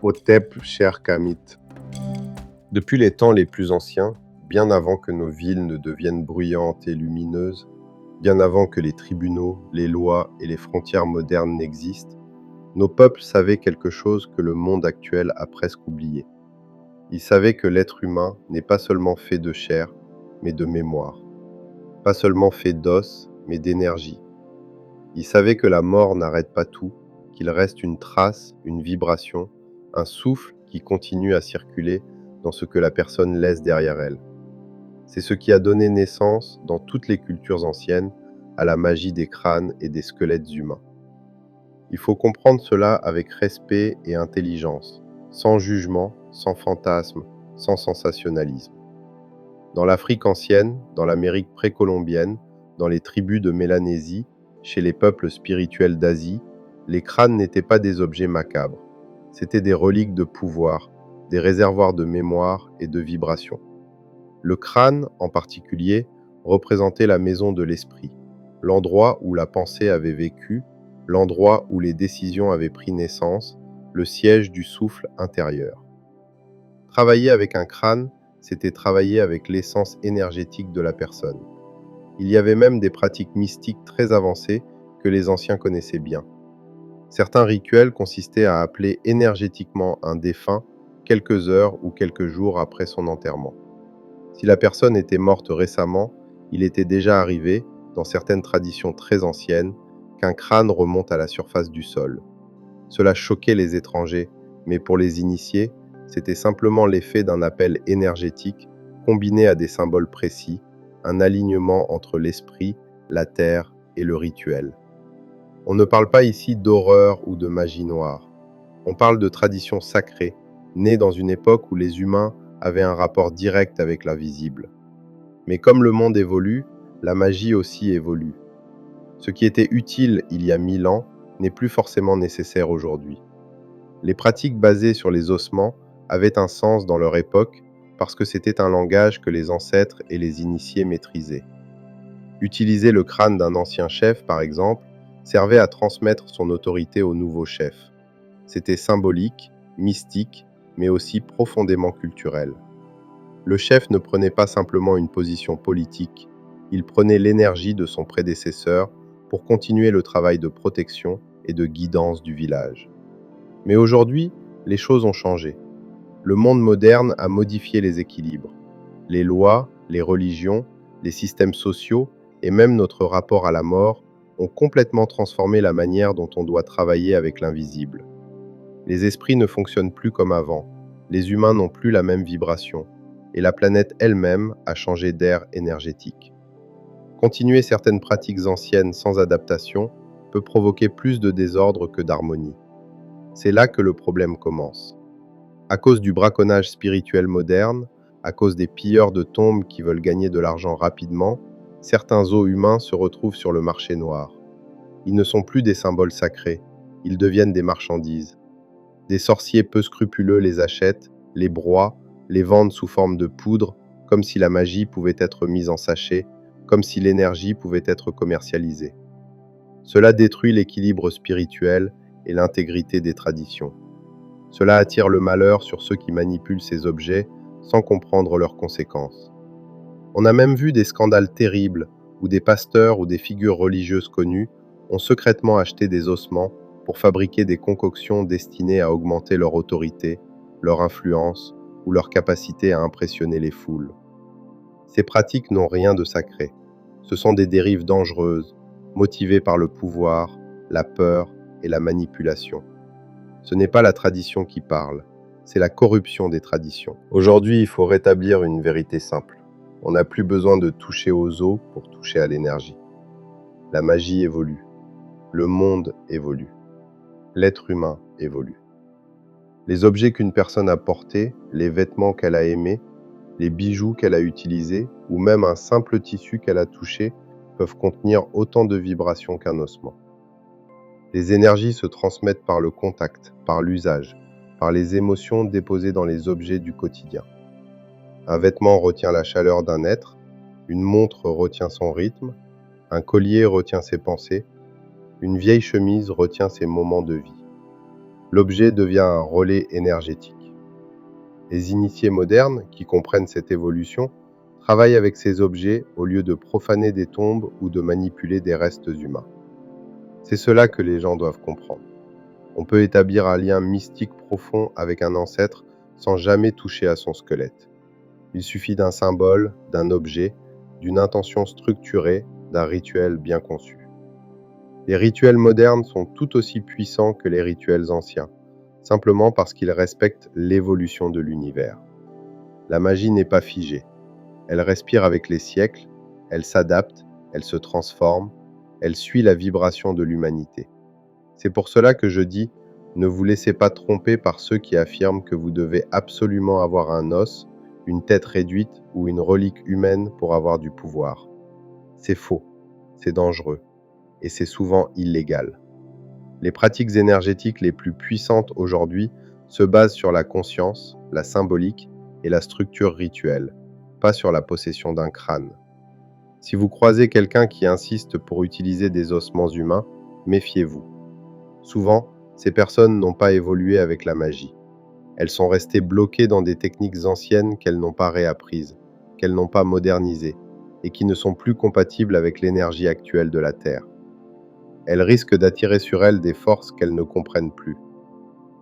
Hotep, cher Kamit. Depuis les temps les plus anciens, bien avant que nos villes ne deviennent bruyantes et lumineuses, bien avant que les tribunaux, les lois et les frontières modernes n'existent, nos peuples savaient quelque chose que le monde actuel a presque oublié. Ils savaient que l'être humain n'est pas seulement fait de chair, mais de mémoire. Pas seulement fait d'os, mais d'énergie. Ils savaient que la mort n'arrête pas tout, qu'il reste une trace, une vibration, un souffle qui continue à circuler dans ce que la personne laisse derrière elle. C'est ce qui a donné naissance, dans toutes les cultures anciennes, à la magie des crânes et des squelettes humains. Il faut comprendre cela avec respect et intelligence, sans jugement, sans fantasme, sans sensationnalisme. Dans l'Afrique ancienne, dans l'Amérique précolombienne, dans les tribus de Mélanésie, chez les peuples spirituels d'Asie, les crânes n'étaient pas des objets macabres. C'étaient des reliques de pouvoir, des réservoirs de mémoire et de vibration. Le crâne, en particulier, représentait la maison de l'esprit, l'endroit où la pensée avait vécu, l'endroit où les décisions avaient pris naissance, le siège du souffle intérieur. Travailler avec un crâne, c'était travailler avec l'essence énergétique de la personne. Il y avait même des pratiques mystiques très avancées que les anciens connaissaient bien. Certains rituels consistaient à appeler énergétiquement un défunt quelques heures ou quelques jours après son enterrement. Si la personne était morte récemment, il était déjà arrivé, dans certaines traditions très anciennes, qu'un crâne remonte à la surface du sol. Cela choquait les étrangers, mais pour les initiés, c'était simplement l'effet d'un appel énergétique combiné à des symboles précis, un alignement entre l'esprit, la terre et le rituel. On ne parle pas ici d'horreur ou de magie noire. On parle de traditions sacrées, nées dans une époque où les humains avaient un rapport direct avec l'invisible. Mais comme le monde évolue, la magie aussi évolue. Ce qui était utile il y a 1000 ans n'est plus forcément nécessaire aujourd'hui. Les pratiques basées sur les ossements avaient un sens dans leur époque parce que c'était un langage que les ancêtres et les initiés maîtrisaient. Utiliser le crâne d'un ancien chef, par exemple, servait à transmettre son autorité au nouveau chef. C'était symbolique, mystique, mais aussi profondément culturel. Le chef ne prenait pas simplement une position politique, il prenait l'énergie de son prédécesseur pour continuer le travail de protection et de guidance du village. Mais aujourd'hui, les choses ont changé. Le monde moderne a modifié les équilibres. Les lois, les religions, les systèmes sociaux et même notre rapport à la mort ont complètement transformé la manière dont on doit travailler avec l'invisible. Les esprits ne fonctionnent plus comme avant, les humains n'ont plus la même vibration, et la planète elle-même a changé d'air énergétique. Continuer certaines pratiques anciennes sans adaptation peut provoquer plus de désordre que d'harmonie. C'est là que le problème commence. À cause du braconnage spirituel moderne, à cause des pilleurs de tombes qui veulent gagner de l'argent rapidement, certains os humains se retrouvent sur le marché noir. Ils ne sont plus des symboles sacrés, ils deviennent des marchandises. Des sorciers peu scrupuleux les achètent, les broient, les vendent sous forme de poudre, comme si la magie pouvait être mise en sachet, comme si l'énergie pouvait être commercialisée. Cela détruit l'équilibre spirituel et l'intégrité des traditions. Cela attire le malheur sur ceux qui manipulent ces objets sans comprendre leurs conséquences. On a même vu des scandales terribles où des pasteurs ou des figures religieuses connues ont secrètement acheté des ossements pour fabriquer des concoctions destinées à augmenter leur autorité, leur influence ou leur capacité à impressionner les foules. Ces pratiques n'ont rien de sacré. Ce sont des dérives dangereuses, motivées par le pouvoir, la peur et la manipulation. Ce n'est pas la tradition qui parle, c'est la corruption des traditions. Aujourd'hui, il faut rétablir une vérité simple. On n'a plus besoin de toucher aux os pour toucher à l'énergie. La magie évolue. Le monde évolue. L'être humain évolue. Les objets qu'une personne a portés, les vêtements qu'elle a aimés, les bijoux qu'elle a utilisés, ou même un simple tissu qu'elle a touché, peuvent contenir autant de vibrations qu'un ossement. Les énergies se transmettent par le contact, par l'usage, par les émotions déposées dans les objets du quotidien. Un vêtement retient la chaleur d'un être, une montre retient son rythme, un collier retient ses pensées, une vieille chemise retient ses moments de vie. l'objet devient un relais énergétique. Les initiés modernes, qui comprennent cette évolution, travaillent avec ces objets au lieu de profaner des tombes ou de manipuler des restes humains. C'est cela que les gens doivent comprendre. On peut établir un lien mystique profond avec un ancêtre sans jamais toucher à son squelette. Il suffit d'un symbole, d'un objet, d'une intention structurée, d'un rituel bien conçu. Les rituels modernes sont tout aussi puissants que les rituels anciens, simplement parce qu'ils respectent l'évolution de l'univers. La magie n'est pas figée. Elle respire avec les siècles, elle s'adapte, elle se transforme, elle suit la vibration de l'humanité. C'est pour cela que je dis, ne vous laissez pas tromper par ceux qui affirment que vous devez absolument avoir un os, une tête réduite ou une relique humaine pour avoir du pouvoir. C'est faux, c'est dangereux, et c'est souvent illégal. Les pratiques énergétiques les plus puissantes aujourd'hui se basent sur la conscience, la symbolique et la structure rituelle, pas sur la possession d'un crâne. Si vous croisez quelqu'un qui insiste pour utiliser des ossements humains, méfiez-vous. Souvent, ces personnes n'ont pas évolué avec la magie. Elles sont restées bloquées dans des techniques anciennes qu'elles n'ont pas réapprises, qu'elles n'ont pas modernisées, et qui ne sont plus compatibles avec l'énergie actuelle de la Terre. Elles risquent d'attirer sur elles des forces qu'elles ne comprennent plus.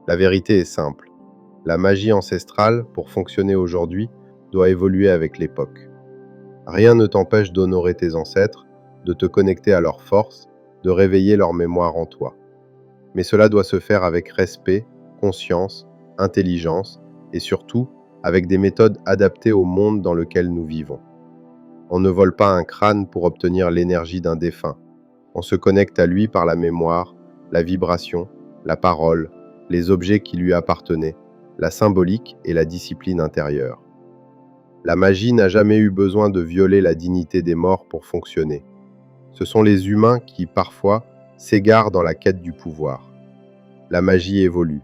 La vérité est simple. La magie ancestrale, pour fonctionner aujourd'hui, doit évoluer avec l'époque. Rien ne t'empêche d'honorer tes ancêtres, de te connecter à leurs forces, de réveiller leur mémoire en toi. Mais cela doit se faire avec respect, conscience, intelligence et surtout avec des méthodes adaptées au monde dans lequel nous vivons. On ne vole pas un crâne pour obtenir l'énergie d'un défunt. On se connecte à lui par la mémoire, la vibration, la parole, les objets qui lui appartenaient, la symbolique et la discipline intérieure. La magie n'a jamais eu besoin de violer la dignité des morts pour fonctionner. Ce sont les humains qui, parfois, s'égarent dans la quête du pouvoir. La magie évolue.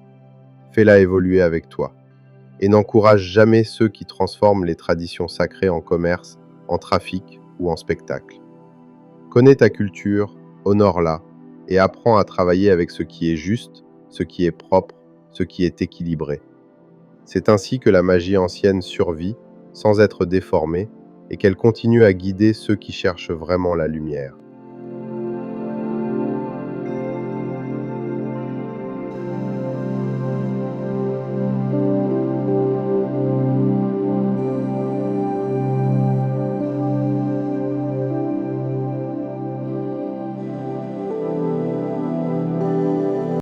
Fais-la évoluer avec toi. Et n'encourage jamais ceux qui transforment les traditions sacrées en commerce, en trafic ou en spectacle. Connais ta culture, honore-la et apprends à travailler avec ce qui est juste, ce qui est propre, ce qui est équilibré. C'est ainsi que la magie ancienne survit, sans être déformée, et qu'elle continue à guider ceux qui cherchent vraiment la lumière.